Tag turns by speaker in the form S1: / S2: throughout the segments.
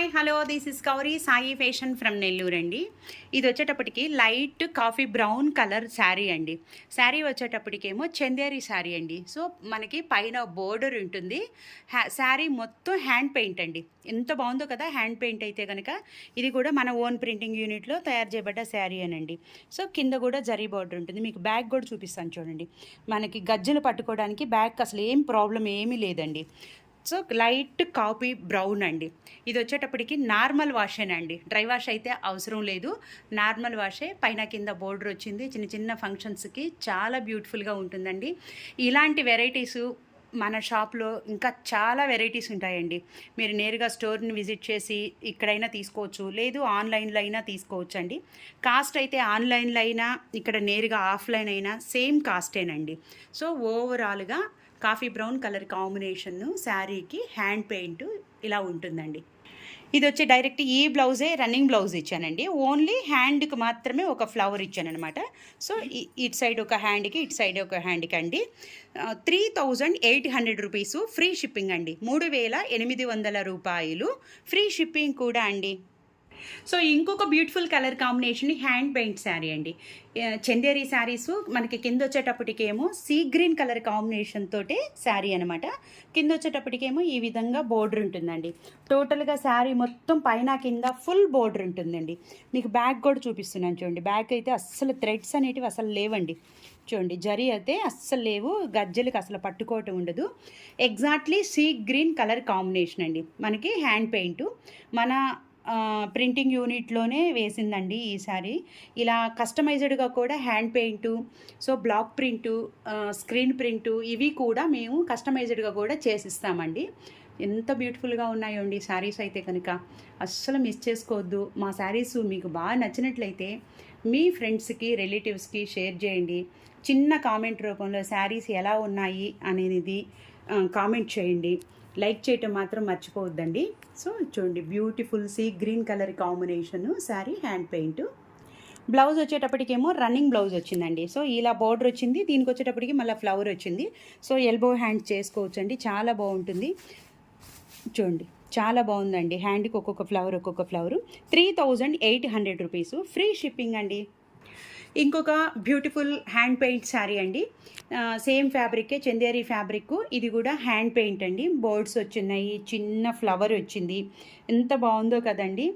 S1: Hi hello this is Kuari Sai fashion from Nellore అండి. ఇది వచ్చేటప్పటికి light coffee brown colour sari అండి. శారీ వచ్చేటప్పటికేమో చందేరి శారీ అండి. సో మనకి పైన బోర్డర్ ఉంటుంది. శారీ మొత్తం హ్యాండ్ పెయింట్ అండి. ఎంత బాగుందో కదా హ్యాండ్ పెయింట్ అయితే కనుక. ఇది కూడా మన ఓన్ ప్రింటింగ్ యూనిట్లో తయారు చేయబడ్డ శారీ అనండి. సో కింద కూడా జరీ బోర్డర్ ఉంటుంది. మీకు బ్యాగ్ కూడా చూపిస్తాను చూడండి. మనకి గజ్జలు పట్టుకోవడానికి బ్యాగ్ అసలు ఏం ప్రాబ్లం ఏమీ లేదండి. సో లైట్ కాఫీ బ్రౌన్ అండి. ఇది వచ్చేటప్పటికి నార్మల్ వాషేనండి. డ్రై వాష్ అయితే అవసరం లేదు. నార్మల్ వాషే. పైన కింద బోర్డర్ వచ్చింది. చిన్న చిన్న ఫంక్షన్స్కి చాలా బ్యూటిఫుల్గా ఉంటుందండి. ఇలాంటి వెరైటీసు మన షాప్లో ఇంకా చాలా వెరైటీస్ ఉంటాయండి. మీరు నేరుగా స్టోర్ని విజిట్ చేసి ఇక్కడైనా తీసుకోవచ్చు, లేదు ఆన్లైన్లో అయినా తీసుకోవచ్చు అండి. కాస్ట్ అయితే ఆన్లైన్లో అయినా ఇక్కడ నేరుగా ఆఫ్లైన్ అయినా సేమ్ కాస్టేనండి. సో ఓవరాల్గా కాఫీ బ్రౌన్ కలర్ కాంబినేషన్ను శారీకి హ్యాండ్ పెయింట్ ఇలా ఉంటుందండి. ఇది వచ్చి డైరెక్ట్ ఈ బ్లౌజే రన్నింగ్ బ్లౌజ్ ఇచ్చానండి. ఓన్లీ హ్యాండ్కి మాత్రమే ఒక ఫ్లవర్ ఇచ్చాను అనమాట. సో ఇటు సైడ్ ఒక హ్యాండ్కి, ఇటు సైడ్ ఒక హ్యాండ్కి అండి. 3800 రూపీసు ఫ్రీ షిప్పింగ్ అండి. 3800 రూపాయలు ఫ్రీ షిప్పింగ్ కూడా అండి. సో ఇంకొక beautiful colour combination hand paint sari అండి. చందేరి శారీస్ మనకి కింద వచ్చేటప్పటికేమో సీ గ్రీన్ కలర్ కాంబినేషన్ తోటే శారీ అనమాట. కింద వచ్చేటప్పటికేమో ఈ విధంగా బోర్డర్ ఉంటుందండి. టోటల్గా శారీ మొత్తం పైన కింద ఫుల్ బోర్డర్ ఉంటుందండి. మీకు బ్యాగ్ కూడా చూపిస్తున్నాను చూడండి. బ్యాగ్ అయితే అస్సలు థ్రెడ్స్ అనేటివి అసలు లేవండి. చూడండి జరీ అయితే అస్సలు లేవు. గజ్జలకి అసలు పట్టుకోవటం ఉండదు. Exactly sea green colour combination అండి. మనకి హ్యాండ్ పెయింట్ మన ప్రింటింగ్ యూనిట్లోనే వేసిందండి ఈ సారీ. ఇలా కస్టమైజ్డ్గా కూడా hand paint, so block print, screen print ఇవి కూడా మేము కస్టమైజ్డ్గా కూడా చేసిస్తామండి. ఎంత బ్యూటిఫుల్గా ఉన్నాయో అండి శారీస్ అయితే కనుక అస్సలు మిస్ చేసుకోవద్దు. మా శారీస్ మీకు బాగా నచ్చినట్లయితే మీ ఫ్రెండ్స్కి, రిలేటివ్స్కి షేర్ చేయండి. చిన్న కామెంట్ రూపంలో శారీస్ ఎలా ఉన్నాయి అనేది కామెంట్ చేయండి. లైక్ చేయటం మాత్రం మర్చిపోవద్దండి. సో చూడండి beautiful sea green colour combination sari hand paint. Blouse వచ్చేటప్పటికేమో రన్నింగ్ బ్లౌజ్ వచ్చిందండి. సో ఇలా బోర్డర్ వచ్చింది. దీనికి వచ్చేటప్పటికి మళ్ళీ ఫ్లవర్ వచ్చింది. సో ఎల్బో హ్యాండ్ చేసుకోవచ్చు అండి. చాలా బాగుంటుంది. చూడండి చాలా బాగుందండి. హ్యాండ్కి ఒక్కొక్క ఫ్లవర్ 3800 రూపీసు ఫ్రీ షిప్పింగ్ అండి. ఇంకొక బ్యూటిఫుల్ హ్యాండ్ పెయింట్ శారీ అండి. సేమ్ ఫ్యాబ్రికే, చందేరి ఫ్యాబ్రిక్. ఇది కూడా హ్యాండ్ పెయింట్ అండి. బోర్డ్స్ వచ్చినాయి, చిన్న ఫ్లవర్ వచ్చింది. ఎంత బాగుందో కదండి.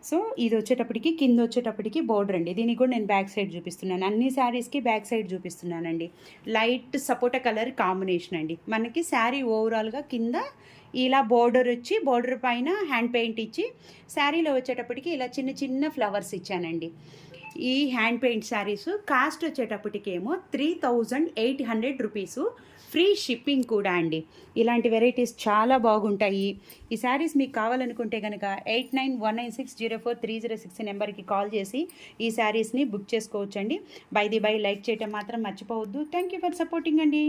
S1: సో ఇది వచ్చేటప్పటికి కింద వచ్చేటప్పటికి బోర్డర్ అండి. దీనికి కూడా నేను బ్యాక్ సైడ్ చూపిస్తున్నాను. అన్ని శారీస్కి బ్యాక్ సైడ్ చూపిస్తున్నానండి. లైట్ సపోటా కలర్ కాంబినేషన్ అండి. మనకి శారీ ఓవరాల్గా కింద ఇలా బోర్డర్ వచ్చి, బోర్డర్ పైన హ్యాండ్ పెయింట్ ఇచ్చి, శారీలో వచ్చేటప్పటికి ఇలా చిన్న చిన్న ఫ్లవర్స్ ఇచ్చానండి. ఈ హ్యాండ్ పెయింట్ శారీస్ కాస్ట్ వచ్చేటప్పటికేమో 3800 రూపీసు ఫ్రీ షిప్పింగ్ కూడా అండి. ఇలాంటి వెరైటీస్ చాలా బాగుంటాయి. ఈ శారీస్ మీకు కావాలనుకుంటే కనుక 8919604306 నెంబర్కి కాల్ చేసి ఈ శారీస్ని బుక్ చేసుకోవచ్చండి. బై లైక్ చేయటం మాత్రం మర్చిపోవద్దు. థ్యాంక్ యూ ఫర్ సపోర్టింగ్ అండి.